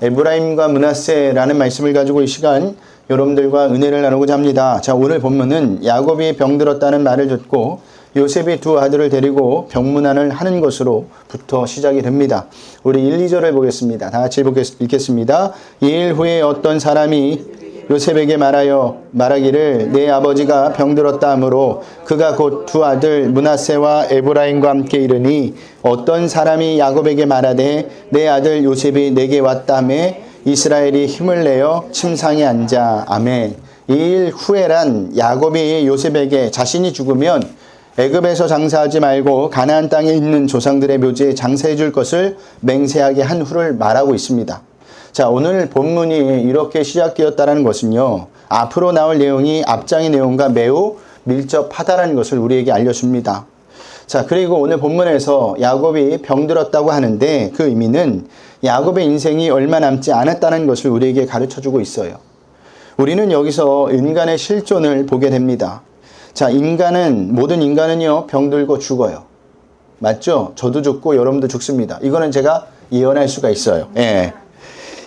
에브라임과 므낫세라는 말씀을 가지고 이 시간 여러분들과 은혜를 나누고자 합니다. 자, 오늘 본문은 야곱이 병들었다는 말을 듣고 요셉이 두 아들을 데리고 병문안을 하는 것으로부터 시작이 됩니다. 우리 1, 2절을 보겠습니다. 다 같이 읽겠습니다. 2일 후에 어떤 사람이 요셉에게 말하기를 내 아버지가 병들었다 하므로 그가 곧 두 아들 므낫세와 에브라임과 함께 이르니 어떤 사람이 야곱에게 말하되 내 아들 요셉이 내게 왔다 하며 이스라엘이 힘을 내어 침상에 앉아. 아멘. 2일 후에란 야곱이 요셉에게 자신이 죽으면 애굽에서 장사하지 말고 가나안 땅에 있는 조상들의 묘지에 장사해 줄 것을 맹세하게 한 후를 말하고 있습니다. 자, 오늘 본문이 이렇게 시작되었다는 것은요, 앞으로 나올 내용이 앞장의 내용과 매우 밀접하다는 것을 우리에게 알려줍니다. 자, 그리고 오늘 본문에서 야곱이 병들었다고 하는데 그 의미는 야곱의 인생이 얼마 남지 않았다는 것을 우리에게 가르쳐주고 있어요. 우리는 여기서 인간의 실존을 보게 됩니다. 자, 모든 인간은요, 병들고 죽어요. 맞죠? 저도 죽고 여러분도 죽습니다. 이거는 제가 예언할 수가 있어요. 예.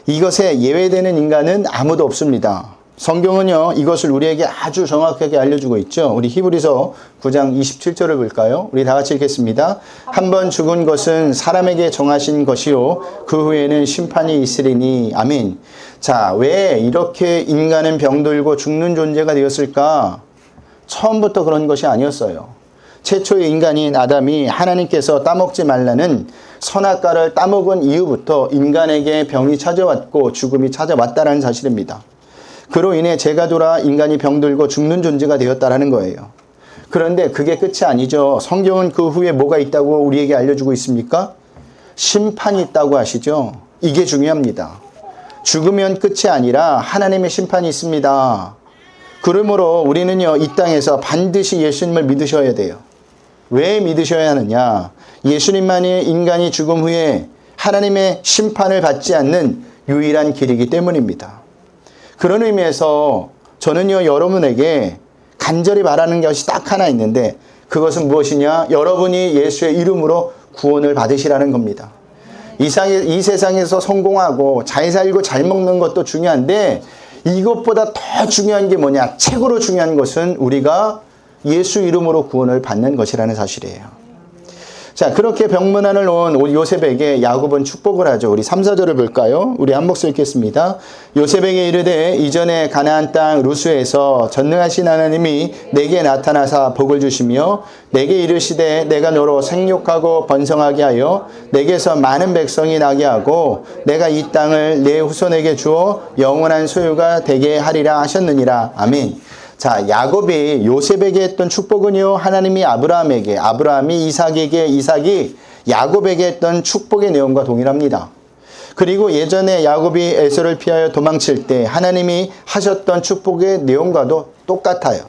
이것에 예외되는 인간은 아무도 없습니다. 성경은요, 이것을 우리에게 아주 정확하게 알려주고 있죠. 우리 히브리서 9장 27절을 볼까요? 우리 다 같이 읽겠습니다. 한 번 죽은 것은 사람에게 정하신 것이요 그 후에는 심판이 있으리니. 아멘. 자, 왜 이렇게 인간은 병들고 죽는 존재가 되었을까? 처음부터 그런 것이 아니었어요. 최초의 인간인 아담이 하나님께서 따먹지 말라는 선악과를 따먹은 이후부터 인간에게 병이 찾아왔고 죽음이 찾아왔다는 사실입니다. 그로 인해 죄가 돌아 인간이 병들고 죽는 존재가 되었다는 거예요. 그런데 그게 끝이 아니죠. 성경은 그 후에 뭐가 있다고 우리에게 알려주고 있습니까? 심판이 있다고 하시죠. 이게 중요합니다. 죽으면 끝이 아니라 하나님의 심판이 있습니다. 그러므로 우리는요, 이 땅에서 반드시 예수님을 믿으셔야 돼요. 왜 믿으셔야 하느냐? 예수님만이 인간이 죽음 후에 하나님의 심판을 받지 않는 유일한 길이기 때문입니다. 그런 의미에서 저는요, 여러분에게 간절히 바라는 것이 딱 하나 있는데 그것은 무엇이냐? 여러분이 예수의 이름으로 구원을 받으시라는 겁니다. 이 세상에서 성공하고 잘 살고 잘 먹는 것도 중요한데 이것보다 더 중요한 게 뭐냐? 최고로 중요한 것은 우리가 예수 이름으로 구원을 받는 것이라는 사실이에요. 자, 그렇게 병문안을 놓은 요셉에게 야곱은 축복을 하죠. 우리 3, 4절을 볼까요? 우리 한 목소리 읽겠습니다. 요셉에게 이르되 이전에 가나안 땅 루스에서 전능하신 하나님이 내게 나타나사 복을 주시며 내게 이르시되 내가 너로 생육하고 번성하게 하여 내게서 많은 백성이 나게 하고 내가 이 땅을 내 후손에게 주어 영원한 소유가 되게 하리라 하셨느니라. 아멘. 자, 야곱이 요셉에게 했던 축복은요, 하나님이 아브라함에게, 아브라함이 이삭에게, 이삭이 야곱에게 했던 축복의 내용과 동일합니다. 그리고 예전에 야곱이 에서를 피하여 도망칠 때 하나님이 하셨던 축복의 내용과도 똑같아요.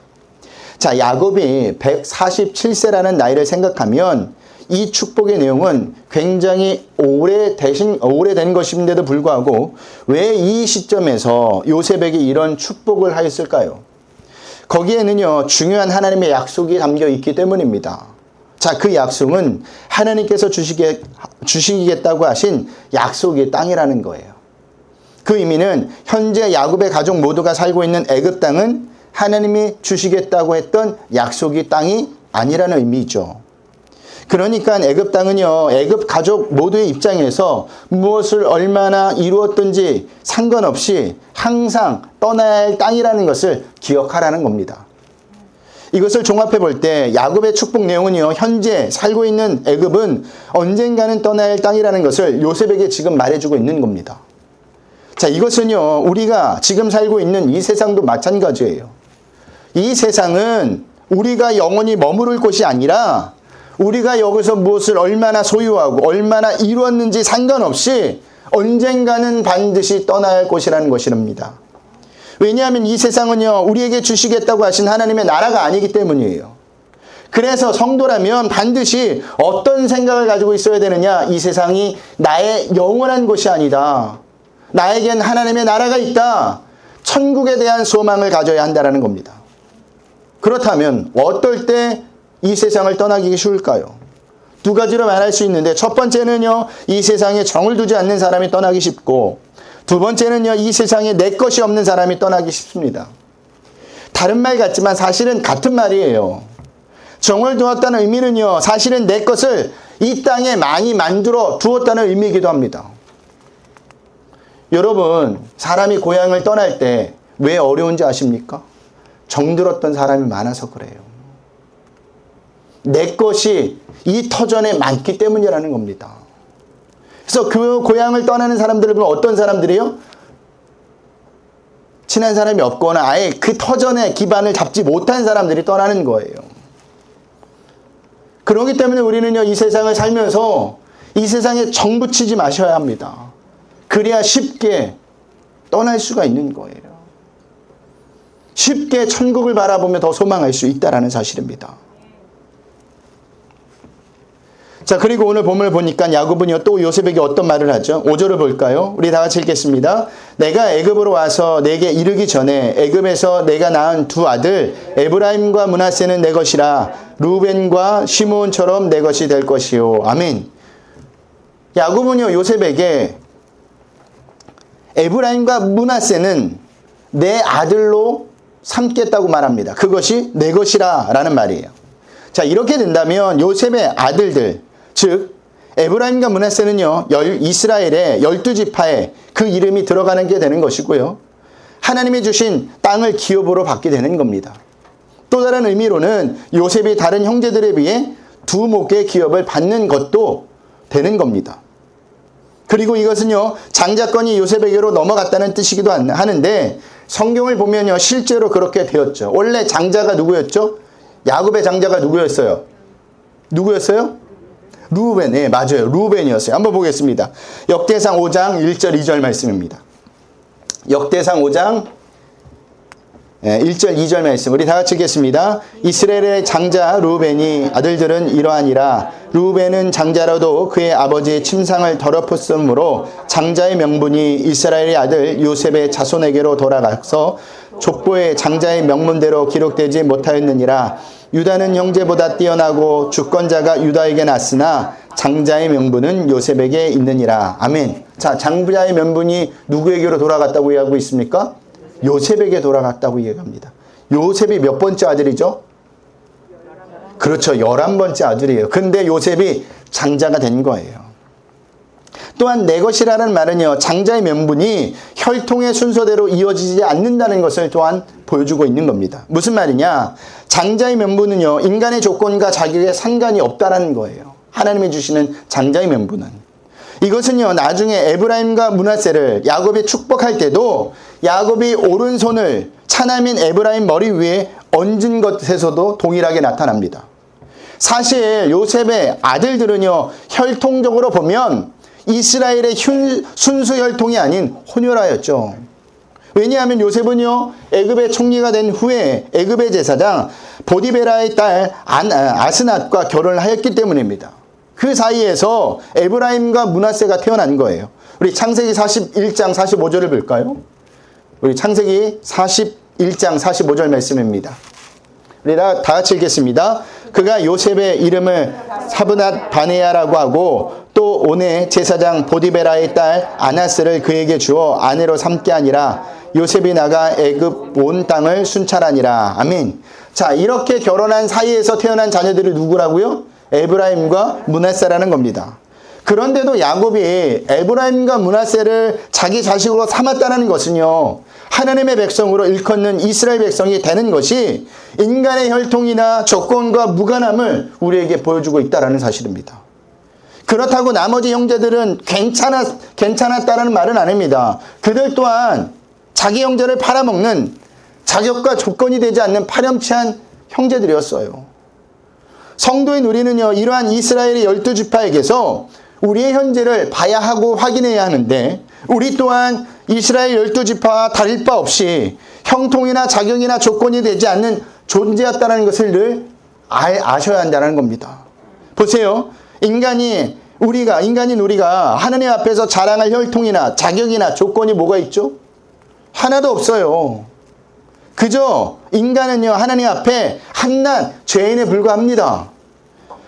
자, 야곱이 147세라는 나이를 생각하면 이 축복의 내용은 굉장히 오래된 것인데도 불구하고 왜 이 시점에서 요셉에게 이런 축복을 하였을까요? 거기에는요, 중요한 하나님의 약속이 담겨 있기 때문입니다. 자, 그 약속은 하나님께서 주시겠다고 하신 약속의 땅이라는 거예요. 그 의미는 현재 야곱의 가족 모두가 살고 있는 애굽 땅은 하나님이 주시겠다고 했던 약속의 땅이 아니라는 의미죠. 그러니까 애굽 땅은요, 애굽 가족 모두의 입장에서 무엇을 얼마나 이루었든지 상관없이 항상 떠나야 할 땅이라는 것을 기억하라는 겁니다. 이것을 종합해 볼 때 야곱의 축복 내용은요, 현재 살고 있는 애굽은 언젠가는 떠나야 할 땅이라는 것을 요셉에게 지금 말해주고 있는 겁니다. 자, 이것은요, 우리가 지금 살고 있는 이 세상도 마찬가지예요. 이 세상은 우리가 영원히 머무를 곳이 아니라 우리가 여기서 무엇을 얼마나 소유하고 얼마나 이루었는지 상관없이 언젠가는 반드시 떠나야 할 곳이라는 것이랍니다. 왜냐하면 이 세상은요, 우리에게 주시겠다고 하신 하나님의 나라가 아니기 때문이에요. 그래서 성도라면 반드시 어떤 생각을 가지고 있어야 되느냐? 이 세상이 나의 영원한 곳이 아니다. 나에겐 하나님의 나라가 있다. 천국에 대한 소망을 가져야 한다는 겁니다. 그렇다면 어떨 때 이 세상을 떠나기 쉬울까요? 두 가지로 말할 수 있는데 첫 번째는요, 이 세상에 정을 두지 않는 사람이 떠나기 쉽고, 두 번째는요, 이 세상에 내 것이 없는 사람이 떠나기 쉽습니다. 다른 말 같지만 사실은 같은 말이에요. 정을 두었다는 의미는요, 사실은 내 것을 이 땅에 많이 만들어 두었다는 의미이기도 합니다. 여러분, 사람이 고향을 떠날 때 왜 어려운지 아십니까? 정들었던 사람이 많아서 그래요. 내 것이 이 터전에 많기 때문이라는 겁니다. 그래서 그 고향을 떠나는 사람들을 보면 어떤 사람들이요? 친한 사람이 없거나 아예 그 터전의 기반을 잡지 못한 사람들이 떠나는 거예요. 그렇기 때문에 우리는요, 이 세상을 살면서 이 세상에 정 붙이지 마셔야 합니다. 그래야 쉽게 떠날 수가 있는 거예요. 쉽게 천국을 바라보며 더 소망할 수 있다는 사실입니다. 자, 그리고 오늘 본문을 보니까 야곱은요, 또 요셉에게 어떤 말을 하죠? 5절을 볼까요? 우리 다 같이 읽겠습니다. 내가 애굽으로 와서 내게 이르기 전에 애굽에서 내가 낳은 두 아들 에브라임과 므낫세는 내 것이라 루벤과 시므온처럼 내 것이 될 것이요. 아멘. 야곱은요, 요셉에게 에브라임과 므낫세는 내 아들로 삼겠다고 말합니다. 그것이 내 것이라 라는 말이에요. 자, 이렇게 된다면 요셉의 아들들, 즉 에브라임과 므낫세는요, 이스라엘의 12지파에 그 이름이 들어가는 게 되는 것이고요. 하나님이 주신 땅을 기업으로 받게 되는 겁니다. 또 다른 의미로는 요셉이 다른 형제들에 비해 두 목의 기업을 받는 것도 되는 겁니다. 그리고 이것은요, 장자권이 요셉에게로 넘어갔다는 뜻이기도 하는데 성경을 보면요, 실제로 그렇게 되었죠. 원래 장자가 누구였죠? 야곱의 장자가 누구였어요? 누구였어요? 루벤. 네, 맞아요. 루벤이었어요. 한번 보겠습니다. 역대상 5장 1절 2절 말씀입니다. 역대상 5장 1절 2절 말씀 우리 다 같이 읽겠습니다. 이스라엘의 장자 루벤이 아들들은 이러하니라. 루벤은 장자라도 그의 아버지의 침상을 더럽혔으므로 장자의 명분이 이스라엘의 아들 요셉의 자손에게로 돌아가서 족보에 장자의 명문대로 기록되지 못하였느니라. 유다는 형제보다 뛰어나고 주권자가 유다에게 났으나 장자의 명분은 요셉에게 있느니라. 아멘. 자, 장자의 명분이 누구에게로 돌아갔다고 이야기하고 있습니까? 요셉에게 돌아갔다고 이야기합니다. 요셉이 몇 번째 아들이죠? 그렇죠. 11번째 아들이에요. 근데 요셉이 장자가 된 거예요. 또한 내 것이라는 말은요, 장자의 명분이 혈통의 순서대로 이어지지 않는다는 것을 또한 보여주고 있는 겁니다. 무슨 말이냐? 장자의 명분은요, 인간의 조건과 자격에 상관이 없다라는 거예요. 하나님이 주시는 장자의 명분은. 이것은요, 나중에 에브라임과 므낫세를 야곱이 축복할 때도 야곱이 오른손을 차남인 에브라임 머리 위에 얹은 것에서도 동일하게 나타납니다. 사실 요셉의 아들들은요, 혈통적으로 보면 이스라엘의 순수 혈통이 아닌 혼혈아였죠. 왜냐하면 요셉은요, 애굽의 총리가 된 후에 애굽의 제사장 보디베라의 딸 아스낫과 결혼을 하였기 때문입니다. 그 사이에서 에브라임과 므낫세가 태어난 거예요. 우리 창세기 41장 45절을 볼까요? 우리 창세기 41장 45절 말씀입니다. 우리 다 같이 읽겠습니다. 그가 요셉의 이름을 사브낫 바네야라고 하고 또 온의 제사장 보디베라의 딸 아나스를 그에게 주어 아내로 삼게 하니라. 요셉이 나가 애굽 온 땅을 순찰하니라. 아멘. 자, 이렇게 결혼한 사이에서 태어난 자녀들이 누구라고요? 에브라임과 므낫세라는 겁니다. 그런데도 야곱이 에브라임과 므낫세를 자기 자식으로 삼았다는 것은요, 하나님의 백성으로 일컫는 이스라엘 백성이 되는 것이 인간의 혈통이나 조건과 무관함을 우리에게 보여주고 있다는 사실입니다. 그렇다고 나머지 형제들은 괜찮았다는 말은 아닙니다. 그들 또한 자기 형제를 팔아먹는 자격과 조건이 되지 않는 파렴치한 형제들이었어요. 성도인 우리는요, 이러한 이스라엘의 12지파에게서 우리의 현재를 봐야 하고 확인해야 하는데, 우리 또한 이스라엘 12지파와 다를 바 없이 형통이나 자격이나 조건이 되지 않는 존재였다는 것을 늘 아셔야 한다는 겁니다. 보세요. 인간인 우리가 하나님 앞에서 자랑할 혈통이나 자격이나 조건이 뭐가 있죠? 하나도 없어요. 그저 인간은요, 하나님 앞에 한낱 죄인에 불과합니다.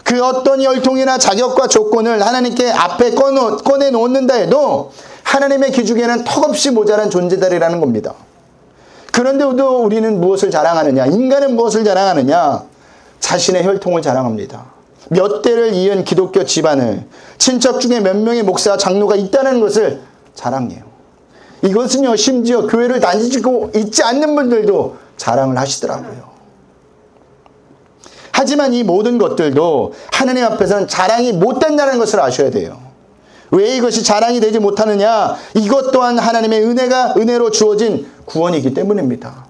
그 어떤 혈통이나 자격과 조건을 하나님께 앞에 꺼내 놓는다 해도 하나님의 기준에는 턱없이 모자란 존재들이라는 겁니다. 그런데도 우리는 무엇을 자랑하느냐? 인간은 무엇을 자랑하느냐? 자신의 혈통을 자랑합니다. 몇 대를 이은 기독교 집안을, 친척 중에 몇 명의 목사와 장로가 있다는 것을 자랑해요. 이것은요, 심지어 교회를 다니고 있지 않는 분들도 자랑을 하시더라고요. 하지만 이 모든 것들도 하나님 앞에서는 자랑이 못 된다는 것을 아셔야 돼요. 왜 이것이 자랑이 되지 못하느냐? 이것 또한 하나님의 은혜로 주어진 구원이기 때문입니다.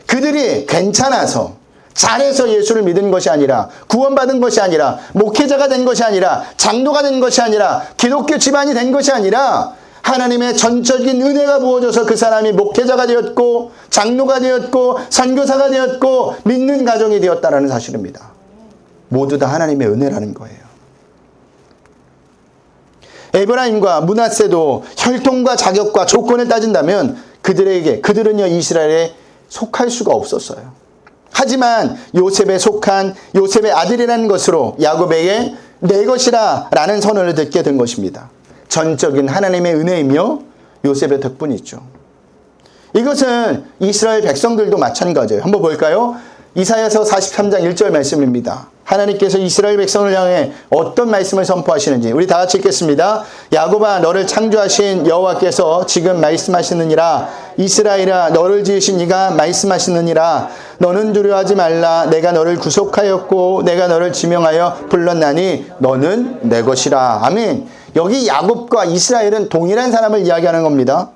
그들이 괜찮아서, 잘해서 예수를 믿은 것이 아니라, 구원받은 것이 아니라, 목회자가 된 것이 아니라, 장로가 된 것이 아니라, 기독교 집안이 된 것이 아니라, 하나님의 전적인 은혜가 부어져서 그 사람이 목회자가 되었고, 장로가 되었고, 선교사가 되었고, 믿는 가정이 되었다는 사실입니다. 모두 다 하나님의 은혜라는 거예요. 에브라임과 므낫세도 혈통과 자격과 조건을 따진다면 그들은요, 이스라엘에 속할 수가 없었어요. 하지만 요셉에 속한 요셉의 아들이라는 것으로 야곱에게 내 것이라 라는 선언을 듣게 된 것입니다. 전적인 하나님의 은혜이며 요셉의 덕분이죠. 이것은 이스라엘 백성들도 마찬가지예요. 한번 볼까요? 이사야서 43장 1절 말씀입니다. 하나님께서 이스라엘 백성을 향해 어떤 말씀을 선포하시는지 우리 다 같이 읽겠습니다. 야곱아, 너를 창조하신 여호와께서 지금 말씀하시느니라. 이스라엘아, 너를 지으신 이가 말씀하시느니라. 너는 두려워하지 말라. 내가 너를 구속하였고 내가 너를 지명하여 불렀나니 너는 내 것이라. 아멘. 여기 야곱과 이스라엘은 동일한 사람을 이야기하는 겁니다.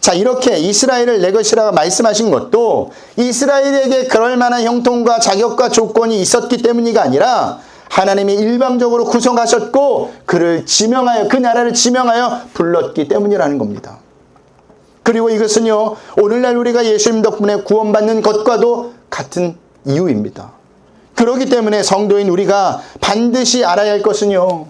자, 이렇게 이스라엘을 내 것이라 말씀하신 것도 이스라엘에게 그럴 만한 형통과 자격과 조건이 있었기 때문이가 아니라 하나님이 일방적으로 구성하셨고 그를 지명하여, 그 나라를 지명하여 불렀기 때문이라는 겁니다. 그리고 이것은요, 오늘날 우리가 예수님 덕분에 구원받는 것과도 같은 이유입니다. 그렇기 때문에 성도인 우리가 반드시 알아야 할 것은요,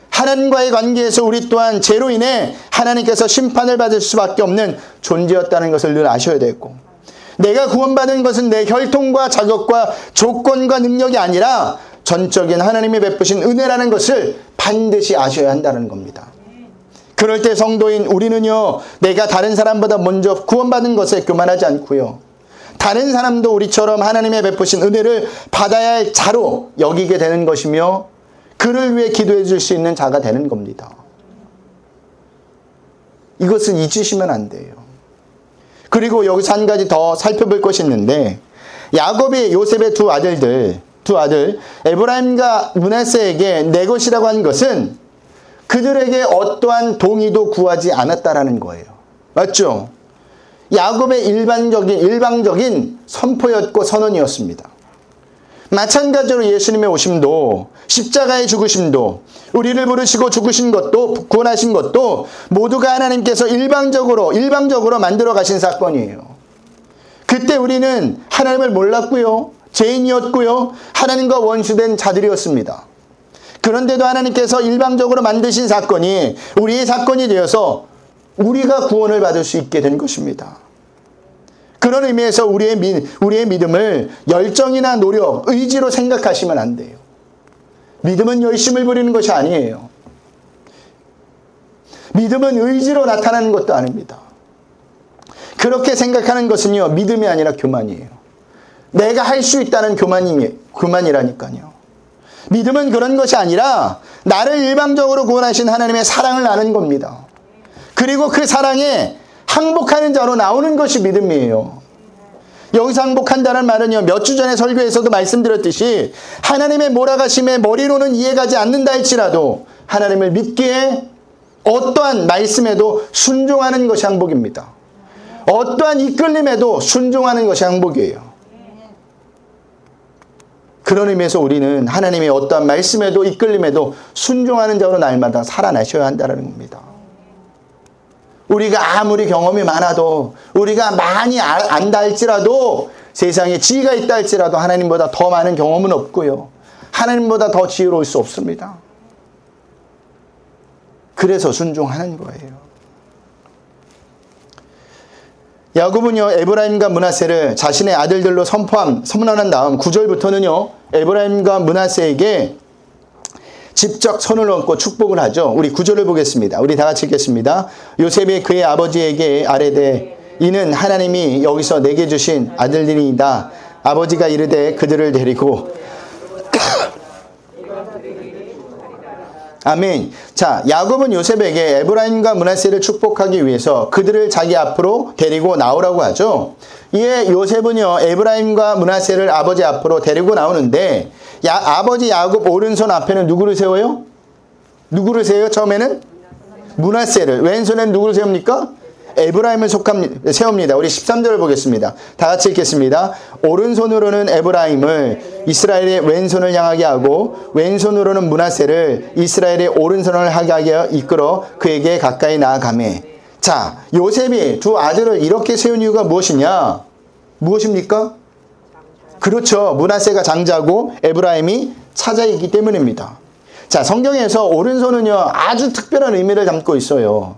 하나님과의 관계에서 우리 또한 죄로 인해 하나님께서 심판을 받을 수밖에 없는 존재였다는 것을 늘 아셔야 되고, 내가 구원받은 것은 내 혈통과 자격과 조건과 능력이 아니라 전적인 하나님이 베푸신 은혜라는 것을 반드시 아셔야 한다는 겁니다. 그럴 때 성도인 우리는요, 내가 다른 사람보다 먼저 구원받은 것에 교만하지 않고요, 다른 사람도 우리처럼 하나님의 베푸신 은혜를 받아야 할 자로 여기게 되는 것이며 그를 위해 기도해 줄 수 있는 자가 되는 겁니다. 이것은 잊으시면 안 돼요. 그리고 여기서 한 가지 더 살펴볼 것이 있는데, 야곱이 요셉의 두 아들 에브라임과 므낫세에게 내 것이라고 한 것은 그들에게 어떠한 동의도 구하지 않았다라는 거예요. 맞죠? 야곱의 일방적인 선포였고 선언이었습니다. 마찬가지로 예수님의 오심도, 십자가의 죽으심도, 우리를 부르시고 죽으신 것도, 구원하신 것도 모두가 하나님께서 일방적으로 만들어 가신 사건이에요. 그때 우리는 하나님을 몰랐고요, 죄인이었고요, 하나님과 원수된 자들이었습니다. 그런데도 하나님께서 일방적으로 만드신 사건이 우리의 사건이 되어서 우리가 구원을 받을 수 있게 된 것입니다. 그런 의미에서 우리의 믿음을 열정이나 노력, 의지로 생각하시면 안 돼요. 믿음은 열심을 부리는 것이 아니에요. 믿음은 의지로 나타나는 것도 아닙니다. 그렇게 생각하는 것은요, 믿음이 아니라 교만이에요. 내가 할 수 있다는 교만이라니까요. 믿음은 그런 것이 아니라 나를 일방적으로 구원하신 하나님의 사랑을 아는 겁니다. 그리고 그 사랑에 항복하는 자로 나오는 것이 믿음이에요. 여기서 항복한다는 말은요, 몇 주 전에 설교에서도 말씀드렸듯이 하나님의 몰아가심에 머리로는 이해가지 않는다 할지라도 하나님을 믿기에 어떠한 말씀에도 순종하는 것이 항복입니다. 어떠한 이끌림에도 순종하는 것이 항복이에요. 그런 의미에서 우리는 하나님의 어떠한 말씀에도 이끌림에도 순종하는 자로 날마다 살아나셔야 한다는 겁니다. 우리가 아무리 경험이 많아도, 우리가 많이 안다 할지라도, 세상에 지혜가 있다 할지라도 하나님보다 더 많은 경험은 없고요, 하나님보다 더 지혜로울 수 없습니다. 그래서 순종하는 거예요. 야곱은요, 에브라임과 므낫세를 자신의 아들들로 선언한 다음 9절부터는요, 에브라임과 므낫세에게 직접 손을 얹고 축복을 하죠. 우리 구절을 보겠습니다. 우리 다 같이 읽겠습니다. 요셉이 그의 아버지에게 아뢰되 이는 하나님이 여기서 내게 주신 아들들이다. 아버지가 이르되 그들을 데리고 아멘. 자, 야곱은 요셉에게 에브라임과 므낫세를 축복하기 위해서 그들을 자기 앞으로 데리고 나오라고 하죠. 이에 요셉은요, 에브라임과 므낫세를 아버지 앞으로 데리고 나오는데 아버지 야곱 오른손 앞에는 누구를 세워요? 누구를 세워요? 처음에는 므낫세를. 왼손에는 누구를 세웁니까? 에브라임을 세웁니다. 우리 13절을 보겠습니다. 다 같이 읽겠습니다. 오른손으로는 에브라임을 이스라엘의 왼손을 향하게 하고 왼손으로는 므낫세를 이스라엘의 오른손을 하게 이끌어 그에게 가까이 나아가매. 자, 요셉이 두 아들을 이렇게 세운 이유가 무엇이냐? 무엇입니까? 그렇죠. 므낫세가 장자고 에브라임이 차자이기 때문입니다. 자, 성경에서 오른손은요, 아주 특별한 의미를 담고 있어요.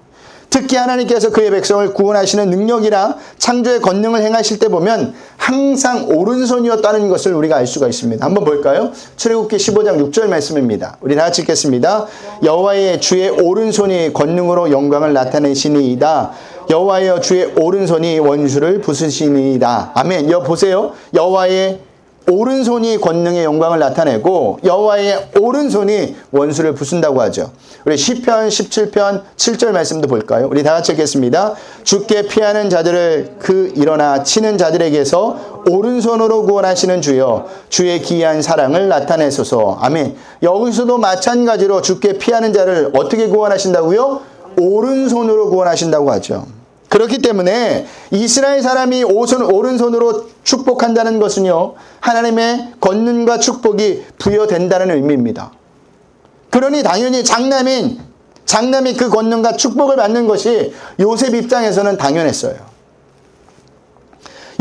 특히 하나님께서 그의 백성을 구원하시는 능력이나 창조의 권능을 행하실 때 보면 항상 오른손이었다는 것을 우리가 알 수가 있습니다. 한번 볼까요? 출애굽기 15장 6절 말씀입니다. 우리 다 같이 읽겠습니다. 여호와의 주의 오른손이 권능으로 영광을 나타내시니이다. 여호와여 주의 오른손이 원수를 부수시니이다. 아멘. 보세요. 여호와의 오른손이 권능의 영광을 나타내고 여호와의 오른손이 원수를 부순다고 하죠. 우리 시편 17편 7절 말씀도 볼까요? 우리 다 같이 읽겠습니다. 주께 피하는 자들을 그 일어나 치는 자들에게서 오른손으로 구원하시는 주여 주의 기이한 사랑을 나타내소서. 아멘. 여기서도 마찬가지로 주께 피하는 자를 어떻게 구원하신다고요? 오른손으로 구원하신다고 하죠. 그렇기 때문에 이스라엘 사람이 오른손으로 축복한다는 것은요, 하나님의 권능과 축복이 부여된다는 의미입니다. 그러니 당연히 장남이 그 권능과 축복을 받는 것이 요셉 입장에서는 당연했어요.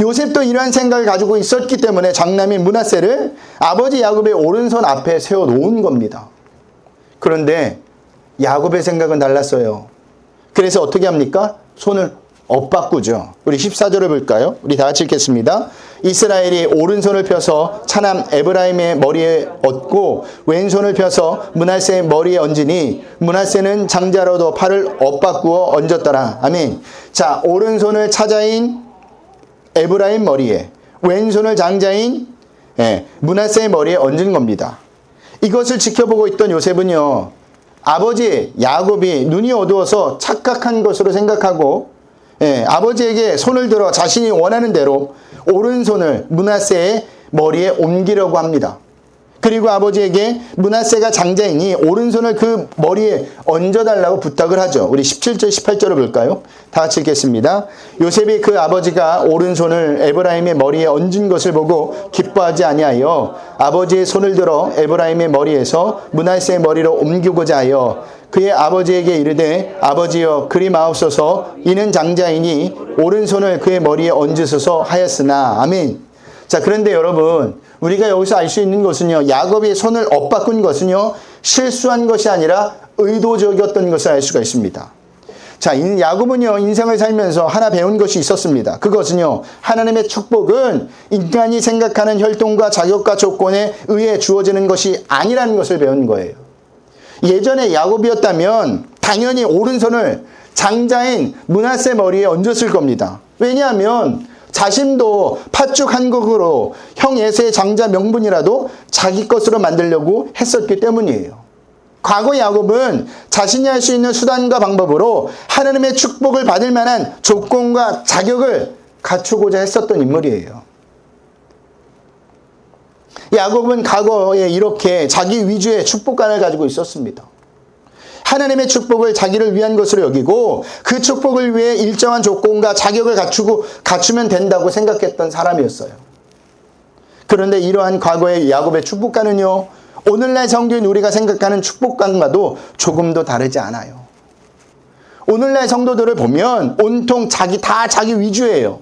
요셉도 이러한 생각을 가지고 있었기 때문에 장남인 므낫세를 아버지 야곱의 오른손 앞에 세워놓은 겁니다. 그런데 야곱의 생각은 달랐어요. 그래서 어떻게 합니까? 손을 엇바꾸죠. 우리 14절을 볼까요? 우리 다 같이 읽겠습니다. 이스라엘이 오른손을 펴서 차남 에브라임의 머리에 얹고 왼손을 펴서 므낫세의 머리에 얹으니 므낫세는 장자로도 팔을 엇바꾸어 얹었더라. 아멘. 자, 오른손을 차자인 에브라임 머리에, 왼손을 장자인 므낫세의 머리에 얹은 겁니다. 이것을 지켜보고 있던 요셉은요, 아버지 야곱이 눈이 어두워서 착각한 것으로 생각하고 아버지에게 손을 들어 자신이 원하는 대로 오른손을 므낫세의 머리에 옮기려고 합니다. 그리고 아버지에게 므낫세가 장자이니 오른손을 그 머리에 얹어달라고 부탁을 하죠. 우리 17절 18절을 볼까요? 다 같이 읽겠습니다. 요셉이 그 아버지가 오른손을 에브라임의 머리에 얹은 것을 보고 기뻐하지 아니하여 아버지의 손을 들어 에브라임의 머리에서 므낫세의 머리로 옮기고자 하여 그의 아버지에게 이르되 아버지여 그리 마옵소서 이는 장자이니 오른손을 그의 머리에 얹으소서 하였으나. 아멘. 자, 그런데 여러분, 우리가 여기서 알 수 있는 것은요, 야곱이 손을 엇바꾼 것은요, 실수한 것이 아니라 의도적이었던 것을 알 수가 있습니다. 자, 야곱은요, 인생을 살면서 하나 배운 것이 있었습니다. 그것은요, 하나님의 축복은 인간이 생각하는 혈통과 자격과 조건에 의해 주어지는 것이 아니라는 것을 배운 거예요. 예전에 야곱이었다면 당연히 오른손을 장자인 므낫세 머리에 얹었을 겁니다. 왜냐하면 자신도 팥죽 한 곡으로 형 에서의 장자 명분이라도 자기 것으로 만들려고 했었기 때문이에요. 과거 야곱은 자신이 할 수 있는 수단과 방법으로 하나님의 축복을 받을 만한 조건과 자격을 갖추고자 했었던 인물이에요. 야곱은 과거에 이렇게 자기 위주의 축복관을 가지고 있었습니다. 하나님의 축복을 자기를 위한 것으로 여기고 그 축복을 위해 일정한 조건과 자격을 갖추면 된다고 생각했던 사람이었어요. 그런데 이러한 과거의 야곱의 축복관은요, 오늘날 성도인 우리가 생각하는 축복관과도 조금도 다르지 않아요. 오늘날 성도들을 보면 온통 자기 위주예요.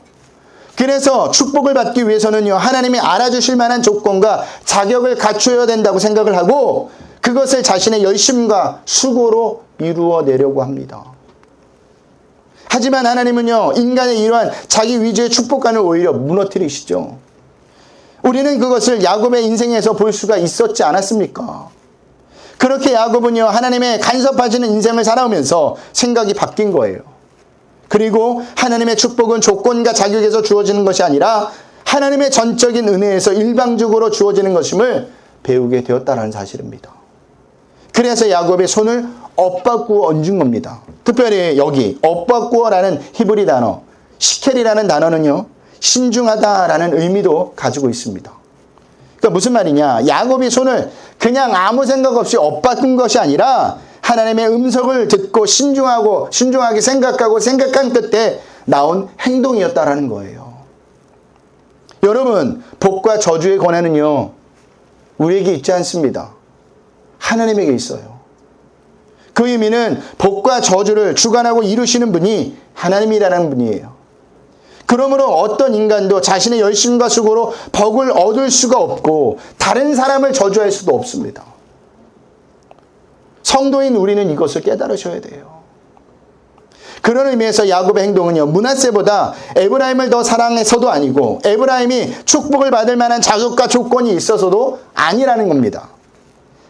그래서 축복을 받기 위해서는요, 하나님이 알아주실 만한 조건과 자격을 갖춰야 된다고 생각을 하고 그것을 자신의 열심과 수고로 이루어내려고 합니다. 하지만 하나님은요, 인간의 이러한 자기 위주의 축복관을 오히려 무너뜨리시죠. 우리는 그것을 야곱의 인생에서 볼 수가 있었지 않았습니까? 그렇게 야곱은요, 하나님의 간섭하시는 인생을 살아오면서 생각이 바뀐 거예요. 그리고 하나님의 축복은 조건과 자격에서 주어지는 것이 아니라 하나님의 전적인 은혜에서 일방적으로 주어지는 것임을 배우게 되었다는 사실입니다. 그래서 야곱의 손을 엇바꾸어 얹은 겁니다. 특별히 여기 엇바꾸어라는 히브리 단어, 시켈이라는 단어는요, 신중하다라는 의미도 가지고 있습니다. 그러니까 무슨 말이냐, 야곱이 손을 그냥 아무 생각 없이 엇바꾼 것이 아니라 하나님의 음성을 듣고 신중하게 생각하고 생각한 끝에 나온 행동이었다라는 거예요. 여러분, 복과 저주의 권한은요, 우리에게 있지 않습니다. 하나님에게 있어요. 그 의미는 복과 저주를 주관하고 이루시는 분이 하나님이라는 분이에요. 그러므로 어떤 인간도 자신의 열심과 수고로 복을 얻을 수가 없고 다른 사람을 저주할 수도 없습니다. 성도인 우리는 이것을 깨달으셔야 돼요. 그런 의미에서 야곱의 행동은요, 므낫세보다 에브라임을 더 사랑해서도 아니고 에브라임이 축복을 받을 만한 자격과 조건이 있어서도 아니라는 겁니다.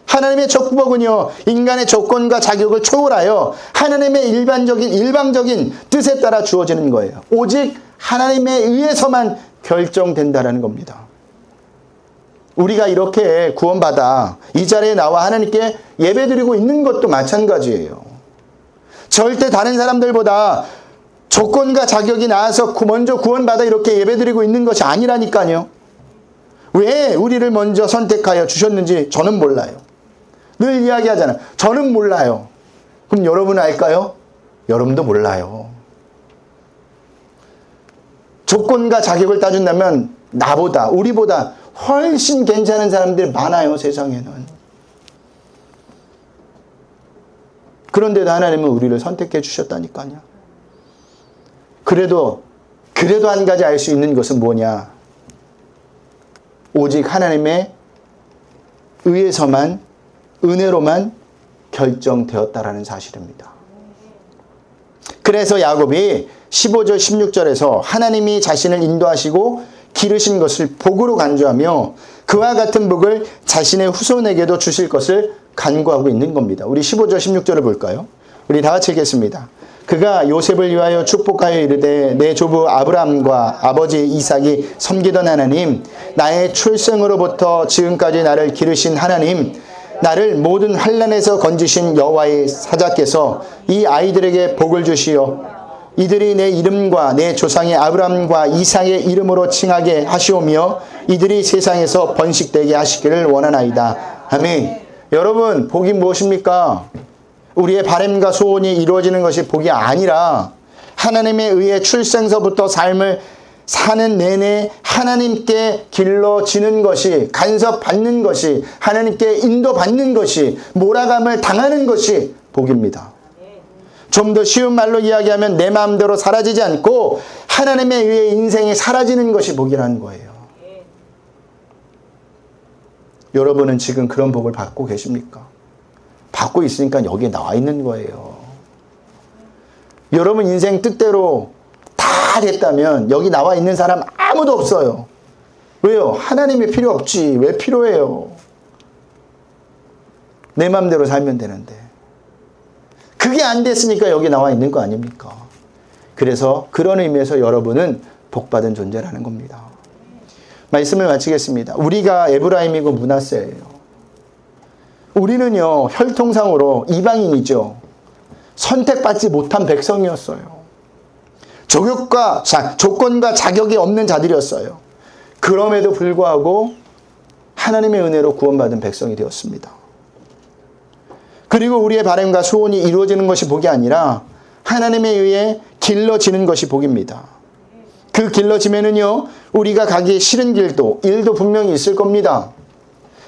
하나님의 축복은요, 인간의 조건과 자격을 초월하여 하나님의 일방적인 뜻에 따라 주어지는 거예요. 오직 하나님에 의해서만 결정된다는 겁니다. 우리가 이렇게 구원받아 이 자리에 나와 하나님께 예배드리고 있는 것도 마찬가지예요. 절대 다른 사람들보다 조건과 자격이 나아서 먼저 구원받아 이렇게 예배드리고 있는 것이 아니라니까요. 왜 우리를 먼저 선택하여 주셨는지 저는 몰라요. 늘 이야기하잖아요. 저는 몰라요. 그럼 여러분은 알까요? 여러분도 몰라요. 조건과 자격을 따준다면 나보다, 우리보다 훨씬 괜찮은 사람들이 많아요, 세상에는. 그런데도 하나님은 우리를 선택해 주셨다니까요. 그래도 한 가지 알 수 있는 것은 뭐냐? 오직 하나님의 의해서만, 은혜로만 결정되었다라는 사실입니다. 그래서 야곱이 15절 16절에서 하나님이 자신을 인도하시고 기르신 것을 복으로 간주하며 그와 같은 복을 자신의 후손에게도 주실 것을 간구하고 있는 겁니다. 우리 15절 16절을 볼까요? 우리 다 같이 읽겠습니다. 그가 요셉을 위하여 축복하여 이르되 내 조부 아브라함과 아버지 이삭이 섬기던 하나님, 나의 출생으로부터 지금까지 나를 기르신 하나님, 나를 모든 환난에서 건지신 여호와의 사자께서 이 아이들에게 복을 주시어 이들이 내 이름과 내 조상의 아브라함과 이삭의 이름으로 칭하게 하시오며 이들이 세상에서 번식되게 하시기를 원하나이다. 아멘. 여러분, 복이 무엇입니까? 우리의 바람과 소원이 이루어지는 것이 복이 아니라 하나님에 의해 출생서부터 삶을 사는 내내 하나님께 길러지는 것이, 간섭받는 것이, 하나님께 인도받는 것이, 몰아감을 당하는 것이 복입니다. 좀 더 쉬운 말로 이야기하면 내 마음대로 사라지지 않고 하나님에 의해 인생이 사라지는 것이 복이라는 거예요. 여러분은 지금 그런 복을 받고 계십니까? 받고 있으니까 여기에 나와 있는 거예요. 여러분 인생 뜻대로 다 됐다면 여기 나와 있는 사람 아무도 없어요. 왜요? 하나님이 필요 없지. 왜 필요해요? 내 마음대로 살면 되는데. 그게 안 됐으니까 여기 나와 있는 거 아닙니까? 그래서 그런 의미에서 여러분은 복받은 존재라는 겁니다. 말씀을 마치겠습니다. 우리가 에브라임이고 므낫세예요. 우리는요, 혈통상으로 이방인이죠. 선택받지 못한 백성이었어요. 조건과 자격이 없는 자들이었어요. 그럼에도 불구하고 하나님의 은혜로 구원받은 백성이 되었습니다. 그리고 우리의 바람과 소원이 이루어지는 것이 복이 아니라 하나님에 의해 길러지는 것이 복입니다. 그 길러지면은요, 우리가 가기 싫은 일도 분명히 있을 겁니다.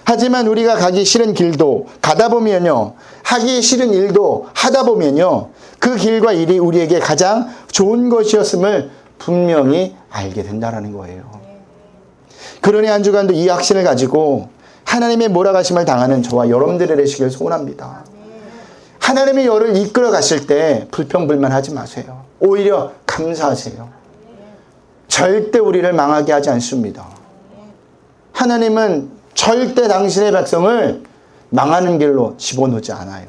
하지만 우리가 가기 싫은 길도 가다 보면요, 하기 싫은 일도 하다 보면요, 그 길과 일이 우리에게 가장 좋은 것이었음을 분명히 알게 된다는 거예요. 그러니 한 주간도 이 확신을 가지고 하나님의 몰아가심을 당하는 저와 여러분들이 되시길 소원합니다. 하나님이 여를 이끌어 가실 때 불평불만하지 마세요. 오히려 감사하세요. 절대 우리를 망하게 하지 않습니다. 하나님은 절대 당신의 백성을 망하는 길로 집어넣지 않아요.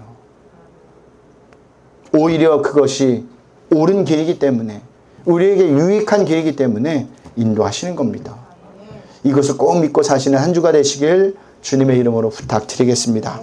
오히려 그것이 옳은 길이기 때문에, 우리에게 유익한 길이기 때문에 인도하시는 겁니다. 이것을 꼭 믿고 사시는 한 주가 되시길 주님의 이름으로 부탁드리겠습니다.